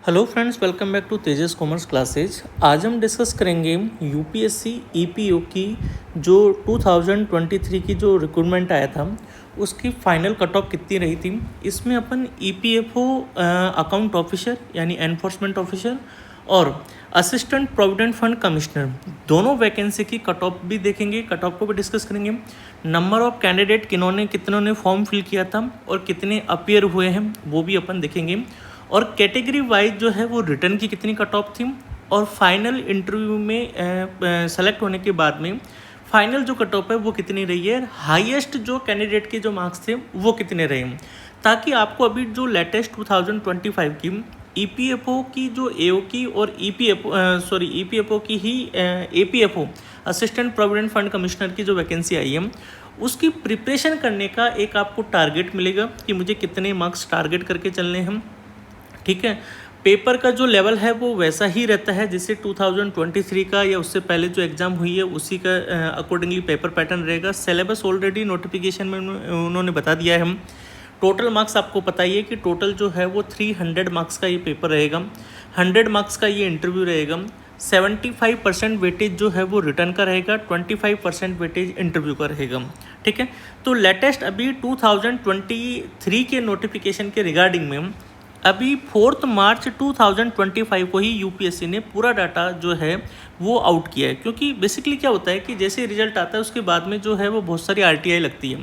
Hello friends, welcome back to Tejas commerce classes. आज हम discuss करेंगे यूपीएससी ईपीओ की जो 2023 की जो रिक्रूटमेंट आया था उसकी फाइनल कट ऑफ कितनी रही थी। इसमें अपन ईपीएफओ अकाउंट ऑफिसर यानी एनफोर्समेंट ऑफिसर और असिस्टेंट प्रोविडेंट फंड कमिश्नर दोनों वैकेंसी की कट ऑफ भी देखेंगे, कट ऑफ को भी डिस्कस करेंगे। नंबर ऑफ कैंडिडेट कितनों ने फॉर्म फिल किया था और कितने अपीयर हुए हैं वो भी अपन देखेंगे। और कैटेगरी वाइज जो है वो रिटर्न की कितनी कट ऑफ थी और फाइनल इंटरव्यू में सेलेक्ट होने के बाद में फाइनल जो कट ऑफ है वो कितनी रही है, हाईएस्ट जो कैंडिडेट के जो मार्क्स थे वो कितने रहे, ताकि आपको अभी जो लेटेस्ट 2025 की ईपीएफओ की जो एओ की और ईपीएफओ की ही एपीएफओ असिस्टेंट प्रोविडेंट फंड कमिश्नर की जो वैकेंसी आई है उसकी प्रिपरेशन करने का एक आपको टारगेट मिलेगा कि मुझे कितने मार्क्स टारगेट करके चलने हैं। ठीक है, पेपर का जो लेवल है वो वैसा ही रहता है जैसे 2023 का या उससे पहले जो एग्ज़ाम हुई है उसी का अकॉर्डिंगली पेपर पैटर्न रहेगा। सिलेबस ऑलरेडी नोटिफिकेशन में उन्होंने बता दिया है। हम टोटल मार्क्स आपको पता ही है कि टोटल जो है वो 300 मार्क्स का ये पेपर रहेगा, 100 मार्क्स का ये इंटरव्यू रहेगा, 75% वेटेज जो है वो रिटर्न का रहेगा, 25% वेटेज इंटरव्यू का रहेगा। ठीक है, तो लेटेस्ट अभी 2023 के नोटिफिकेशन के रिगार्डिंग में अभी 4 मार्च 2025 को ही यूपीएससी ने पूरा डाटा जो है वो आउट किया है। क्योंकि बेसिकली क्या होता है कि जैसे रिजल्ट आता है उसके बाद में जो है वो बहुत सारी आरटीआई लगती है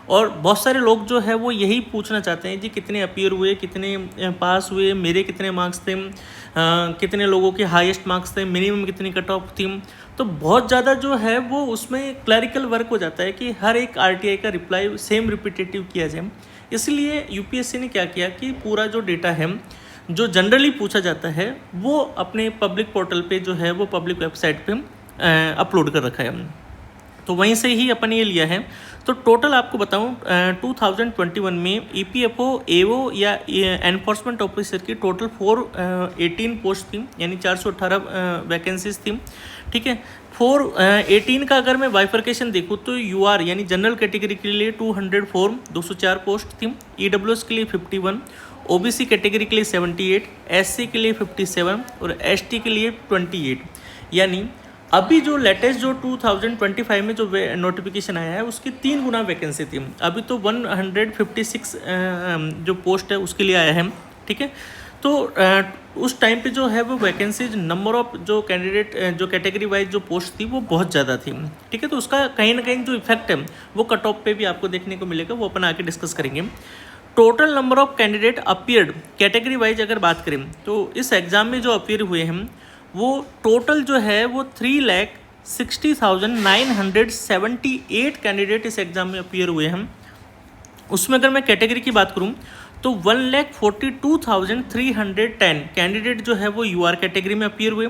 और बहुत सारे लोग जो है वो यही पूछना चाहते हैं जी कितने अपीयर हुए, कितने पास हुए, मेरे कितने मार्क्स थे, कितने लोगों के हाईएस्ट मार्क्स थे, मिनिमम कितनी कट ऑफ थी। तो बहुत ज़्यादा जो है वो उसमें क्लैरिकल वर्क हो जाता है कि हर एक आरटीआई का रिप्लाई सेम रिपीटेटिव किया जाए। इसलिए यूपीएससी ने क्या किया कि पूरा जो डेटा है जो जनरली पूछा जाता है वो अपने पब्लिक पोर्टल पे जो है वो पब्लिक वेबसाइट पे अपलोड कर रखा है, तो वहीं से ही अपन ये लिया है। तो टोटल आपको बताऊं 2021 में ईपीएफओ एओ या एनफोर्समेंट ऑफिसर की टोटल 418 पोस्ट थी, यानी 418 वैकेंसीज थी। ठीक है, 418 का अगर मैं बाइफर्केशन देखूँ तो यूआर यानी जनरल कैटेगरी के लिए 204 204 पोस्ट थी, ईडब्ल्यूएस के लिए 51, ओबीसी कैटेगरी के लिए 78, एससी के लिए 57 और एसटी के लिए 28। यानी अभी जो लेटेस्ट जो 2025 में जो नोटिफिकेशन आया है उसकी 3 गुना वैकेंसी थी। अभी तो 156 जो पोस्ट है उसके लिए आया है। ठीक है, तो उस टाइम पे जो है वो वैकेंसीज नंबर ऑफ जो कैंडिडेट जो कैटेगरी वाइज जो पोस्ट थी वो बहुत ज़्यादा थी। ठीक है, तो उसका कहीं ना कहीं जो इफेक्ट है वो कट ऑफ पे भी आपको देखने को मिलेगा, वो अपन आके डिस्कस करेंगे। Total number of candidate appeared category wise अगर बात करें तो इस एग्ज़ाम में जो अपीयर हुए हैं वो टोटल जो है वो 3,60,978 कैंडिडेट इस एग्ज़ाम में अपीयर हुए हैं। उसमें अगर मैं कैटेगरी की बात करूं तो 1,42,310 कैंडिडेट जो है वो यूआर कैटेगरी में अपीयर हुए,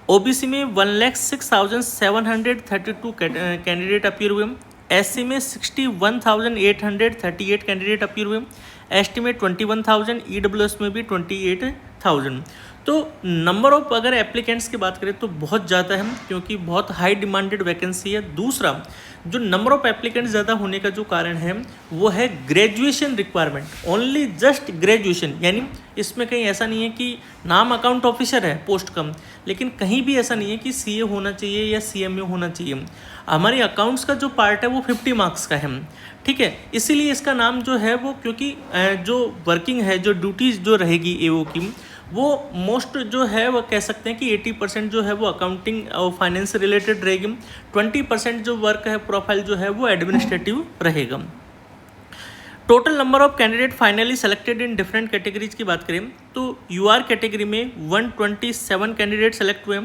ओबीसी में 1,06,732 कैंडिडेट अपीयर हुए, एससी में 61,838 कैंडिडेट अपीयर हुए, एसटी में 21,000, ईडब्ल्यूएस में भी 28,000। तो नंबर ऑफ अगर एप्लीकेंट्स की बात करें तो बहुत ज़्यादा है क्योंकि बहुत हाई डिमांडेड वैकेंसी है। दूसरा जो नंबर ऑफ एप्लीकेंट्स ज़्यादा होने का जो कारण है वो है graduation requirement, only just graduation. यानी इसमें कहीं ऐसा नहीं है कि नाम अकाउंट ऑफिसर है पोस्ट कम, लेकिन कहीं भी ऐसा नहीं है कि सीए होना चाहिए या सीएमए होना चाहिए। हमारे अकाउंट्स का जो पार्ट है वो 50 मार्क्स का है। ठीक है, इसीलिए इसका नाम जो है वो क्योंकि जो वर्किंग है जो ड्यूटीज़ जो रहेगी एओ की वो मोस्ट जो है वो कह सकते हैं कि 80% जो है वो अकाउंटिंग और फाइनेंस से रिलेटेड रहेगी, 20% जो वर्क है प्रोफाइल जो है वो एडमिनिस्ट्रेटिव रहेगा। Total number of candidate finally selected in different categories की बात करें तो यूआर कैटेगरी में 127 कैंडिडेट सेलेक्ट हुए,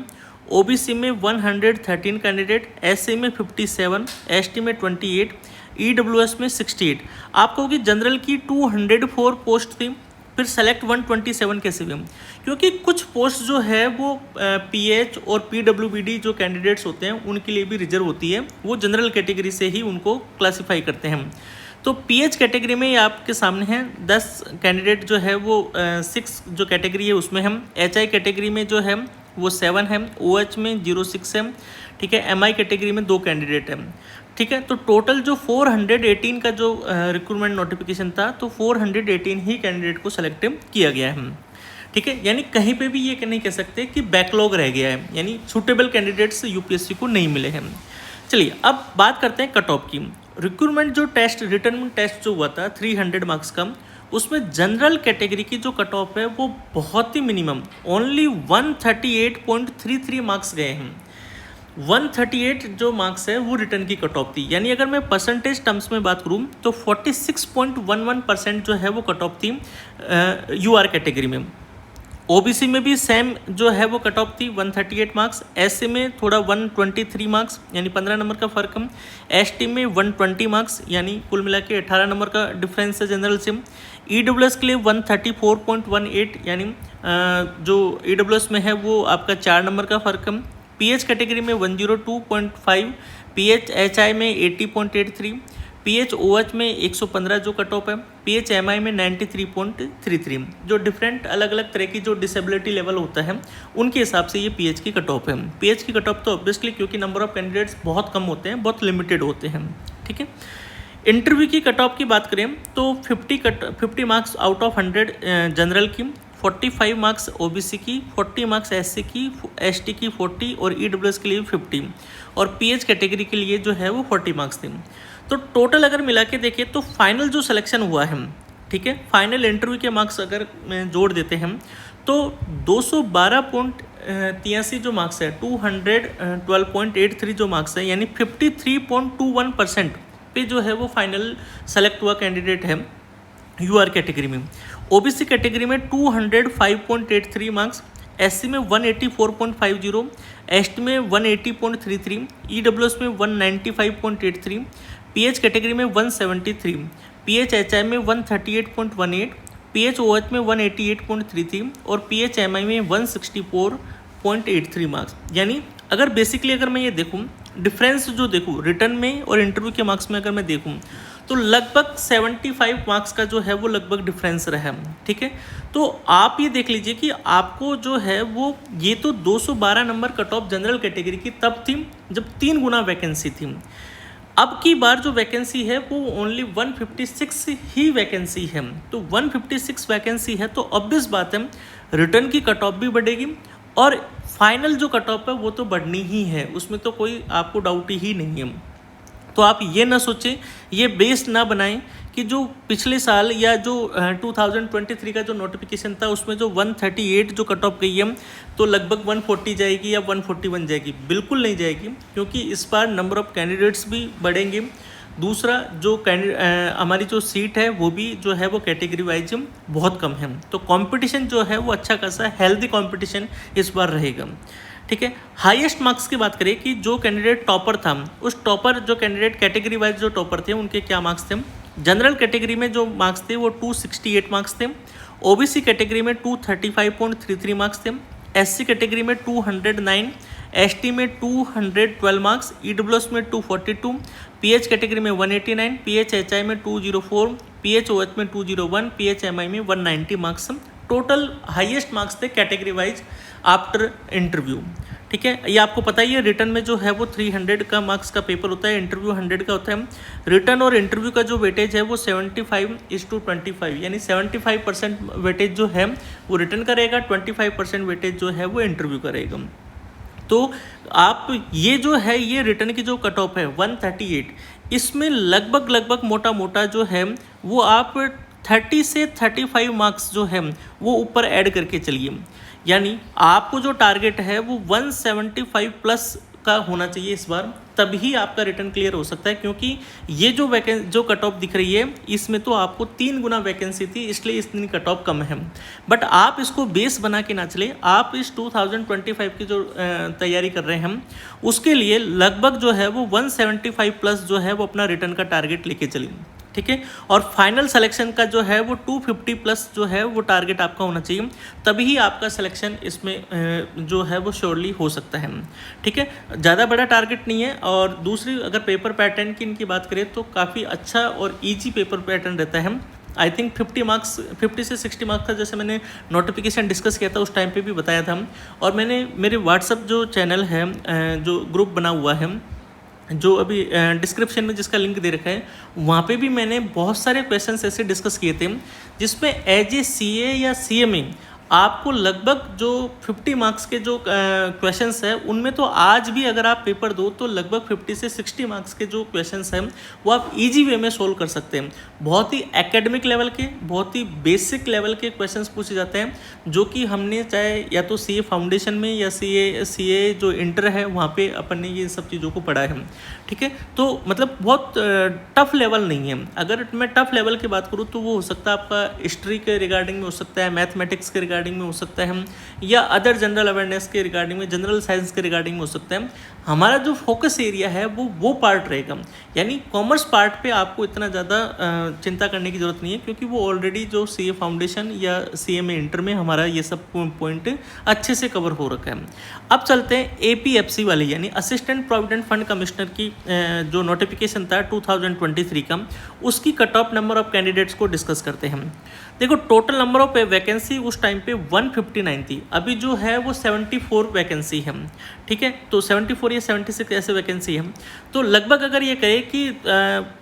ओबीसी में 113 कैंडिडेट, एससी में 57, एसटी में 28, ईडब्ल्यूएस में 68। आपको कि जनरल की 204 पोस्ट थी, फिर सेलेक्ट 127 कैसे हुए, क्योंकि कुछ पोस्ट जो है वो पीएच और पीडब्ल्यूबीडी जो कैंडिडेट्स होते हैं उनके लिए भी रिजर्व होती है, वो जनरल कैटेगरी से ही उनको क्लासिफाई करते हैं। तो पीएच कैटेगरी में आपके सामने हैं 10 कैंडिडेट जो है वो 6 जो कैटेगरी है उसमें हम, एचआई कैटेगरी में जो है वो 7 है, ओएच में 06 है। ठीक है, एमआई कैटेगरी में 2 कैंडिडेट हैं। ठीक है, तो टोटल जो 418 का जो रिक्रूटमेंट नोटिफिकेशन था तो 418 ही कैंडिडेट को सेलेक्ट किया गया है। ठीक है, यानी कहीं पे भी ये नहीं कह सकते कि बैकलॉग रह गया है, यानी सूटेबल कैंडिडेट्स यूपीएससी को नहीं मिले हैं। चलिए अब बात करते हैं कट ऑफ की। रिक्रूटमेंट जो टेस्ट, रिटन टेस्ट जो हुआ था 300 मार्क्स का, उसमें जनरल कैटेगरी की जो कट ऑफ है वो बहुत ही मिनिमम ओनली 138.33 मार्क्स गए हैं। 138 जो मार्क्स है वो रिटर्न की कट ऑफ थी, यानी अगर मैं परसेंटेज टर्म्स में बात करूँ तो 46.11% जो है वो कट ऑफ थी यूआर कैटेगरी में। ओबीसी में भी सेम जो है वो कट ऑफ थी 138 मार्क्स, एससी में थोड़ा 123 मार्क्स यानी 15 नंबर का फ़र्क है, एसटी में 120 मार्क्स यानी कुल मिला के 18 नंबर का डिफरेंस है जनरल से। ईडब्ल्यूएस के लिए 134.18 यानी जो ईडब्ल्यूएस में है वो आपका 4 नंबर का फ़र्क है। पीएच कैटेगरी में 102.5, पीएचएचआई में 80.83, पीएचओएच में 115 जो कट ऑफ है, पीएचएमआई में 93.33। जो डिफरेंट अलग अलग तरह की जो डिसेबिलिटी लेवल होता है उनके हिसाब से ये पीएच की कट ऑफ है। पीएच की कट ऑफ तो ऑब्वियसली क्योंकि नंबर ऑफ कैंडिडेट्स बहुत कम होते हैं, बहुत लिमिटेड होते हैं, ठीक है। इंटरव्यू की कट ऑफ की बात करें तो 50 मार्क्स आउट ऑफ 100 जनरल की, 45 मार्क्स ओबीसी की, 40 मार्क्स एससी की, एसटी की 40 और ईडब्ल्यूएस के लिए 50 और पीएच कैटेगरी के लिए जो है वो 40 मार्क्स थे। तो टोटल अगर मिला के देखें तो फाइनल जो सिलेक्शन हुआ है, ठीक है, फाइनल इंटरव्यू के मार्क्स अगर जोड़ देते हैं तो 212.83 जो मार्क्स है, 212.83 जो मार्क्स है यानी 53.21% पे जो है वो फाइनल सेलेक्ट हुआ कैंडिडेट है यूआर कैटेगरी में। ओबीसी कैटेगरी में 205.83 मार्क्स, एससी में 184.50, एसटी में 180.33, ईडब्ल्यूएस में 195.83, पीएच कैटेगरी में 173, पीएचएचआई में 138.18, पीएचओएच में 188.33 और पीएचएमआई में 164.83 मार्क्स। यानी अगर बेसिकली अगर मैं ये देखूँ डिफरेंस जो देखूँ रिटर्न में और इंटरव्यू के मार्क्स में अगर मैं देखूँ तो लगभग 75 मार्क्स का जो है वो लगभग डिफरेंस रहा है, ठीक है। तो आप ये देख लीजिए कि आपको जो है वो ये तो 212 number cut off general category की तब थी जब 3 गुना वैकेंसी थी। अब की बार जो वैकेंसी है वो ओनली 156 ही वैकेंसी है। तो 156 वैकेंसी है तो ऑब्वियस बात है रिटर्न की कट ऑफ भी बढ़ेगी और फाइनल जो कट ऑफ है वो तो बढ़नी ही है, उसमें तो कोई आपको डाउट ही नहीं है। तो आप ये ना सोचें, ये बेस ना बनाएं कि जो पिछले साल या जो 2023 का जो नोटिफिकेशन था उसमें जो 138 जो कट ऑफ गई है तो लगभग 140 जाएगी या 141 जाएगी। बिल्कुल नहीं जाएगी, क्योंकि इस बार नंबर ऑफ़ कैंडिडेट्स भी बढ़ेंगे। दूसरा जो हमारी जो सीट है वो भी जो है वो कैटेगरी वाइज बहुत कम है, तो कंपटीशन जो है वो अच्छा खासा हेल्दी कंपटीशन इस बार रहेगा, ठीक है। हाईएस्ट मार्क्स की बात करें कि जो कैंडिडेट टॉपर था, उस टॉपर जो कैंडिडेट कैटेगरी वाइज जो टॉपर थे उनके क्या मार्क्स थे। जनरल कैटेगरी में जो मार्क्स थे वो 268 मार्क्स थे, ओबीसी कैटेगरी में 235.33 मार्क्स थे, एससी कैटेगरी में 209, एसटी में 212 मार्क्स, ईडब्ल्यूएस में 242, पीएच कैटेगरी में 189, पीएचएचआई में 204, पीएचओएच में 201, पीएचएमआई में 190 मार्क्स। टोटल हाईएस्ट मार्क्स थे कैटेगरी वाइज आफ्टर इंटरव्यू, ठीक है। ये आपको पता ही है रिटर्न में जो है वो 300 का मार्क्स का पेपर होता है, इंटरव्यू 100 का होता है। रिटर्न और इंटरव्यू का जो वेटेज है वो 75:25 यानी 75% वेटेज जो है वो रिटर्न का रहेगा, 25% वेटेज जो है वो इंटरव्यू का रहेगा। तो आप ये जो है ये रिटर्न की जो कट ऑफ है 138, इसमें लगभग मोटा मोटा जो है वो आप 30 से 35 मार्क्स जो है वो ऊपर ऐड करके चलिए, यानी आपको जो टारगेट है वो 175 प्लस का होना चाहिए इस बार, तभी आपका रिटर्न क्लियर हो सकता है। क्योंकि ये जो कट ऑफ दिख रही है इसमें तो आपको 3 गुना वैकेंसी थी, इसलिए इतनी कट ऑफ कम है। बट आप इसको बेस बना के ना चले, आप इस 2025 की जो तैयारी कर रहे हैं हम उसके लिए लगभग जो है वो 175 प्लस जो है वो अपना रिटर्न का टारगेट लेके चलिए, ठीक है। और फाइनल सिलेक्शन का जो है वो 250 प्लस जो है वो टारगेट आपका होना चाहिए, तभी ही आपका सिलेक्शन इसमें जो है वो श्योरली हो सकता है, ठीक है। ज़्यादा बड़ा टारगेट नहीं है। और दूसरी अगर पेपर पैटर्न की इनकी बात करें तो काफ़ी अच्छा और ईजी पेपर पैटर्न रहता है। आई थिंक 50 से 60 मार्क्स का जैसे मैंने नोटिफिकेशन डिस्कस किया था उस टाइम पे भी बताया था। और मैंने मेरे व्हाट्सअप जो चैनल है जो ग्रुप बना हुआ है जो अभी डिस्क्रिप्शन में जिसका लिंक दे रखा है, वहाँ पे भी मैंने बहुत सारे क्वेश्चंस ऐसे डिस्कस किए थे जिसमें एज ए सीए या सीएमए आपको लगभग जो 50 मार्क्स के जो क्वेश्चंस है उनमें तो आज भी अगर आप पेपर दो तो लगभग 50 से 60 मार्क्स के जो क्वेश्चंस हैं वो आप इजी वे में सोल्व कर सकते हैं। बहुत ही एकेडमिक लेवल के, बहुत ही बेसिक लेवल के क्वेश्चंस पूछे जाते हैं, जो कि हमने चाहे या तो सीए फाउंडेशन में या सीए जो इंटर है वहाँ पे अपन ने ये सब चीज़ों को पढ़ा है। ठीक है, तो मतलब बहुत टफ लेवल नहीं है। अगर मैं टफ लेवल की बात करूँ तो वो हो सकता है आपका हिस्ट्री के रिगार्डिंग में हो सकता है, मैथमेटिक्स के रिगार्डिंग में हो सकता है, या अदर जनरल अवेयरनेस के रिगार्डिंग में, जनरल साइंस के रिगार्डिंग में हो सकता है। हमारा जो फोकस एरिया है वो पार्ट रहेगा, यानी कॉमर्स पार्ट पे आपको इतना ज़्यादा चिंता करने की ज़रूरत नहीं है, क्योंकि वो ऑलरेडी जो सीए फाउंडेशन या सीए में इंटर में हमारा ये सब पॉइंट अच्छे से कवर हो रखा है। अब चलते हैं एपीएफसी वाले, यानी असिस्टेंट प्रोविडेंट फंड कमिश्नर की जो नोटिफिकेशन था 2023 का, उसकी cut off number of candidates को डिस्कस करते हैं। देखो, टोटल नंबर ऑफ वैकेंसी उस टाइम पे 159 थी, अभी जो है वो 74 वैकेंसी है। ठीक है, तो 74 या 76 ऐसे वैकेंसी है। तो लगभग अगर ये कहे कि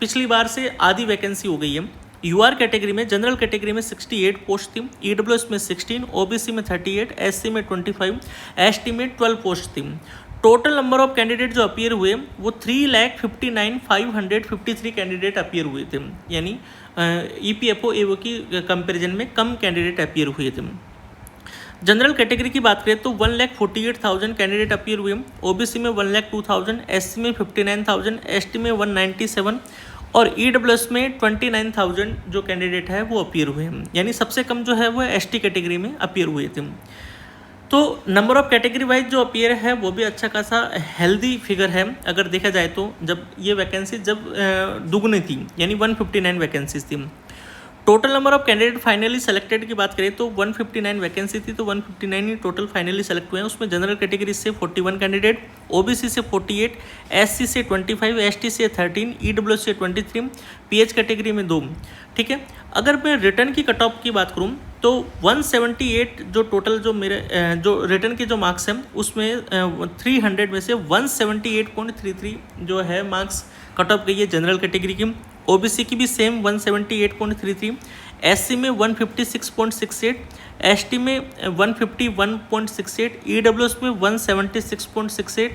पिछली बार से आधी वैकेंसी हो गई है। यूआर कैटेगरी में, जनरल कैटेगरी में 68 पोस्ट थी, ईडब्ल्यूएस में 16, ओबीसी में 38, एससी में 25, एसटी में 12 पोस्ट थी। टोटल नंबर ऑफ कैंडिडेट जो अपीयर हुए वो 3,59,553 कैंडिडेट अपीयर हुए थे, यानी ईपीएफओ एवो की कंपैरिजन में कम कैंडिडेट अपीयर हुए थे। जनरल कैटेगरी की बात करें तो 1,48,000 कैंडिडेट अपीयर हुए, ओबीसी में 1,02,000, एससी में 59,000, एसटी में 197 और ईडब्ल्यूएस में 29,000 जो कैंडिडेट है वो अपीयर हुए हैं, यानी सबसे कम जो है वो एसटी कैटेगरी में अपीयर हुए थे। तो नंबर ऑफ कैटेगरी वाइज जो अपीयर है वो भी अच्छा खासा हेल्दी फिगर है। अगर देखा जाए तो जब ये वैकेंसी दुगनी थी, यानी 159 वैकेंसीज थी। Total number of candidate finally selected की बात करें तो 159 वैकेंसी थी, तो 159 ही टोटल फाइनली सेलेक्ट हुए हैं। उसमें जनरल कैटेगरी से 41 कैंडिडेट, ओबीसी से 48, एससी से 25, एसटी से 13, ईडब्ल्यूएस से 23, पीएच कैटेगरी में 2। ठीक है, अगर मैं रिटर्न की कट ऑफ की बात करूं तो 178 जो टोटल जो मेरे जो रिटर्न के जो मार्क्स हैं उसमें 300 में से 178.33 जो है मार्क्स कट ऑफ गई है जनरल कैटेगरी की। ओबीसी की भी सेम 178.33, एससी में 156.68, एसटी में 151.68, ईडब्ल्यूएस में 176.68,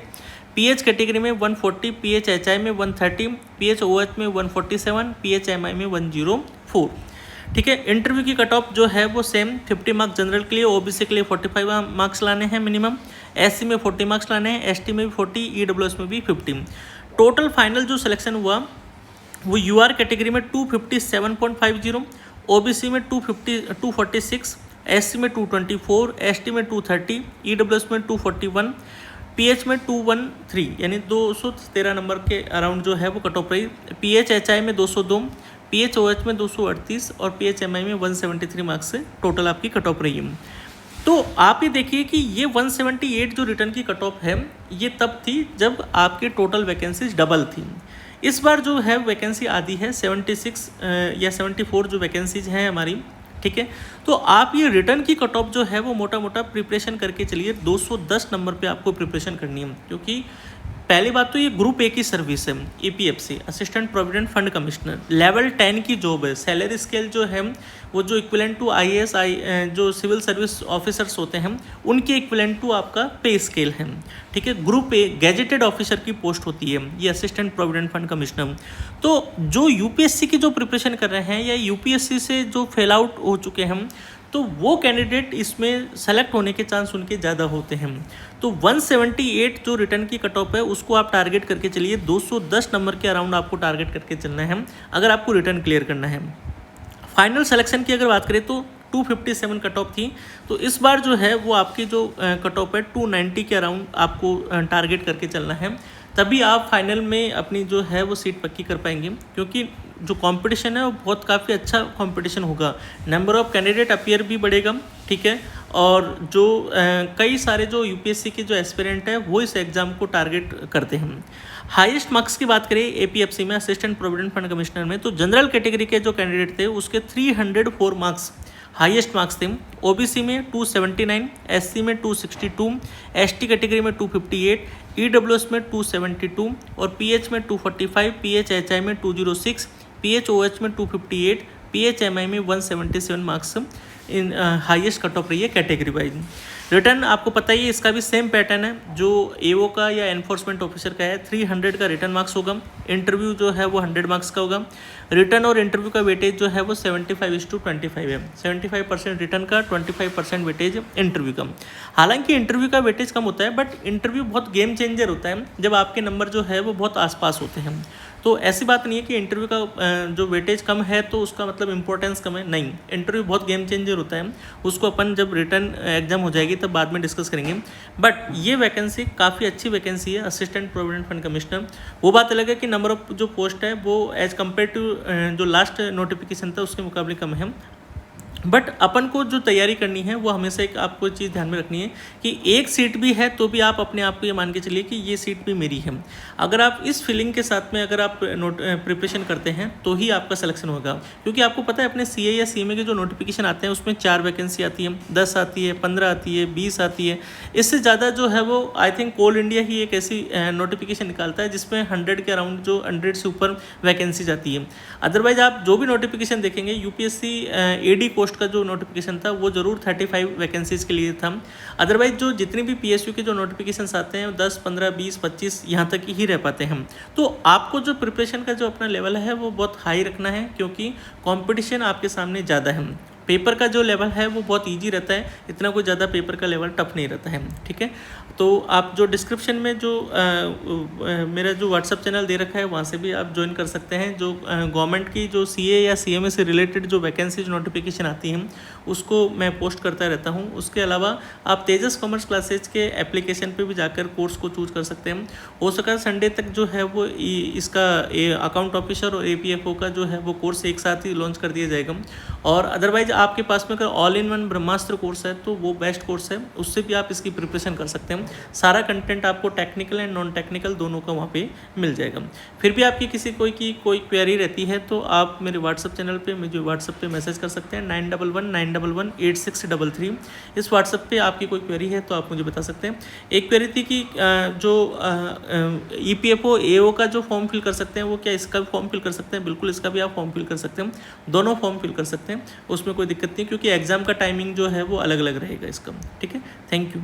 पीएच कैटेगरी में 140, पीएचएचआई में 130, पीएचओएच में 147, पीएचएमआई में 104। ठीक है, इंटरव्यू की कट ऑफ जो है वो सेम 50 मार्क्स जनरल के लिए, ओबीसी के लिए 45 मार्क्स लाने हैं मिनिमम, एससी में 40 मार्क्स लाने हैं, एसटी में भी 40, ईडब्ल्यूएस में भी 50। टोटल फाइनल जो सिलेक्शन हुआ वो यूआर कैटेगरी में 257.50, ओबीसी में 246, एससी में 224, एसटी में 230, ईडब्ल्यूएस में 241, पीएच में 213, यानी 213 नंबर के अराउंड जो है वो कट ऑफ रही। पीएचएचआई में 202, पीएचओएच में 238 और पीएचएमआई में 173 मार्क्स से टोटल आपकी कट ऑफ रही है। तो आप ये देखिए कि ये 178 जो रिटर्न की कट ऑफ है ये तब थी जब आपके टोटल वैकेंसीज डबल थी। इस बार जो है वैकेंसी आधी है, 76 या 74 जो वैकेंसीज हैं हमारी। ठीक है, तो आप ये रिटर्न की कट ऑफ जो है वो मोटा मोटा प्रिपरेशन करके चलिए। 210 नंबर पे आपको प्रिपरेशन करनी है, क्योंकि पहली बात तो ये ग्रुप ए की सर्विस है, EPFC assistant provident fund commissioner, level 10 की जॉब है। सैलरी स्केल जो है वो जो इक्विवेलेंट टू आईएएस जो सिविल सर्विस ऑफिसर्स होते हैं उनके इक्विवेलेंट टू आपका पे स्केल है। ठीक है, ग्रुप ए गैजेटेड ऑफिसर की पोस्ट होती है ये असिस्टेंट प्रोविडेंट फंड कमिश्नर। तो जो यूपीएससी की जो प्रिपरेशन कर रहे हैं या यूपीएससी से जो फेल आउट हो चुके हैं तो वो कैंडिडेट इसमें सेलेक्ट होने के चांस उनके ज़्यादा होते हैं। तो 178 जो रिटर्न की कट ऑफ है उसको आप टारगेट करके चलिए। 210 नंबर के अराउंड आपको टारगेट करके चलना है अगर आपको रिटर्न क्लियर करना है। फाइनल सिलेक्शन की अगर बात करें तो 257 कट ऑफ थी, तो इस बार जो है वो आपकी जो कट ऑफ है 290 के अराउंड आपको टारगेट करके चलना है, तभी आप फाइनल में अपनी जो है वो सीट पक्की कर पाएंगे। क्योंकि जो कंपटीशन है वो बहुत काफ़ी अच्छा कंपटीशन होगा, नंबर ऑफ कैंडिडेट अपीयर भी बढ़ेगा। ठीक है, और जो कई सारे जो यूपीएससी के जो एस्पिरेंट है वो इस एग्ज़ाम को टारगेट करते हैं। हाईएस्ट मार्क्स की बात करें एपीएफसी में असिस्टेंट प्रोविडेंट फंड कमिश्नर में, तो जनरल कैटेगरी के जो कैंडिडेट थे उसके 304 मार्क्स हाईएस्ट मार्क्स थे। ओबीसी में 279, एससी में 262, एसटी कैटेगरी में 258, ईडब्ल्यूएस में 272 और पीएच में 245, पीएचएचआई में 206, पीएचओएच में 258, पीएचएमआई में 177 marks in highest cut off रही है कैटेगरी वाइज। रिटर्न आपको पता ही है, इसका भी सेम पैटर्न है जो एओ का या एनफोर्समेंट ऑफिसर का है। 300 का रिटर्न मार्क्स होगा, इंटरव्यू जो है वो 100 मार्क्स का होगा। रिटर्न और इंटरव्यू का वेटेज जो है वो 75:25 है। 75% रिटर्न का, 25% वेटेज इंटरव्यू का। हालांकि इंटरव्यू का वेटेज कम होता है, बट इंटरव्यू बहुत गेम चेंजर होता है जब आपके नंबर जो है वो बहुत आसपास होते हैं। तो ऐसी बात नहीं है कि इंटरव्यू का जो वेटेज कम है तो उसका मतलब इंपॉर्टेंस कम है, नहीं। इंटरव्यू बहुत गेम चेंजर होता है, उसको अपन जब रिटर्न एग्जाम हो जाएगी तब बाद में डिस्कस करेंगे। बट ये वैकेंसी काफ़ी अच्छी वैकेंसी है, असिस्टेंट प्रोविडेंट फंड कमिश्नर। वो बात अलग है कि नंबर ऑफ जो पोस्ट है वो एज कम्पेयर टू जो लास्ट नोटिफिकेशन था उसके मुकाबले कम है। बट अपन को जो तैयारी करनी है वो हमेशा एक आपको चीज़ ध्यान में रखनी है कि एक सीट भी है तो भी आप अपने आप को ये मान के चलिए कि ये सीट भी मेरी है। अगर आप इस फीलिंग के साथ में अगर आप प्रिपरेशन करते हैं तो ही आपका सिलेक्शन होगा। क्योंकि आपको पता है अपने सीए या सीएमए के जो नोटिफिकेशन आते हैं उसमें 4 वैकेंसी आती है, 10 आती है, 15 आती है, 20 आती है। इससे ज़्यादा जो है वो आई थिंक कोल इंडिया ही एक ऐसी नोटिफिकेशन निकालता है जिसमें 100 के अराउंड जो 100 से ऊपर वैकेंसी जाती है। अदरवाइज आप जो भी नोटिफिकेशन देखेंगे यूपीएससी एडी पोस्ट का जो नोटिफिकेशन था वो जरूर 35 वैकेंसीज के लिए था। अदरवाइज जो जितनी भी पीएसयू के जो नोटिफिकेशंस आते हैं 10, 15, 20, 25 यहाँ तक ही रह पाते हैं। तो आपको जो प्रिपरेशन का जो अपना लेवल है वो बहुत हाई रखना है, क्योंकि कंपटीशन आपके सामने ज़्यादा है। पेपर का जो लेवल है वो बहुत इजी रहता है, इतना कोई ज़्यादा पेपर का लेवल टफ नहीं रहता है, ठीक है। तो आप जो डिस्क्रिप्शन में जो मेरा जो व्हाट्सअप चैनल दे रखा है वहाँ से भी आप ज्वाइन कर सकते हैं। जो गवर्नमेंट की जो सीए या सीएमए से रिलेटेड जो वैकेंसीज नोटिफिकेशन आती हैं उसको मैं पोस्ट करता रहता हूँ। उसके अलावा आप तेजस कॉमर्स क्लासेज के एप्लीकेशन पे भी जाकर कोर्स को चूज कर सकते हैं। हो सका संडे तक जो है वो इसका अकाउंट ऑफिसर और एपीएफओ का जो है वो कोर्स एक साथ ही लॉन्च कर दिया जाएगा। और अदरवाइज आपके पास में अगर all in one Brahmastra course है तो वो बेस्ट कोर्स है, उससे भी आप इसकी प्रिपरेशन कर सकते हैं। सारा कंटेंट आपको टेक्निकल एंड नॉन टेक्निकल दोनों का वहाँ पे मिल जाएगा। फिर भी आपकी किसी कोई क्वेरी रहती है तो आप मेरे व्हाट्सअप चैनल पे मुझे व्हाट्सअप पे मैसेज कर सकते हैं 9119118633। इस व्हाट्सअप पे आपकी कोई क्वेरी है तो आप मुझे बता सकते हैं। एक क्वेरी थी कि जो ईपीएफओ एओ का जो फॉर्म फिल कर सकते हैं वो क्या इसका भी फॉर्म फिल कर सकते हैं? बिल्कुल, इसका भी आप फॉर्म फिल कर सकते हैं, दोनों फॉर्म फिल कर सकते हैं, उसमें कोई दिक्कत नहीं, क्योंकि एग्जाम का टाइमिंग जो है वो अलग अलग रहेगा इसका, ठीक है। Thank you.